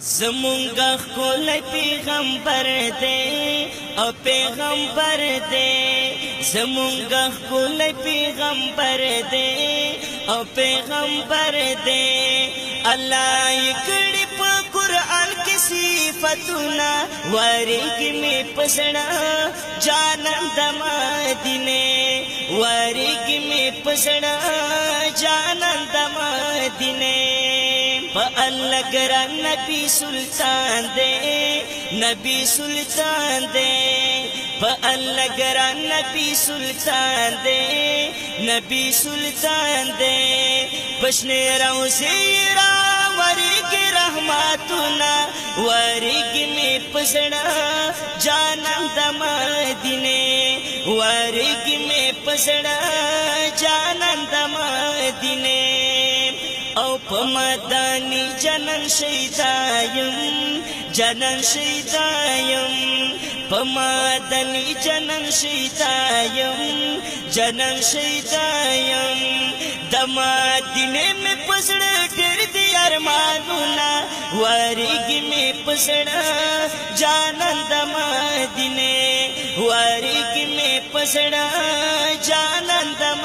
زمونگا خکولی پیغمبر دے او پیغمبر دے زمونگا خکولی پیغمبر دے او پیغمبر دے اللہ یکڑی پا قرآن کی صفتنا واریگی میں پسڑا جانم دما دینے واریگی میں پسڑا جانم دما دینے اللہ گران نبی سلطان دے نبی سلطان دے اللہ گران نبی سلطان دے نبی سلطان دے پشنے روزی را ورگی رحماتنا ورگی میں پسڑا جانم دما دینے ورگی میں پسڑا جانم دما دینے او پمدانی جنن شیدایم جنن شیدایم پمدانی جنن شیدایم جنن شیدایم دمادینے میں پسڑ گرد ارمانونا واریگی میں پسڑ جانن دمادینے واریگی میں پسڑ جانن دمادینے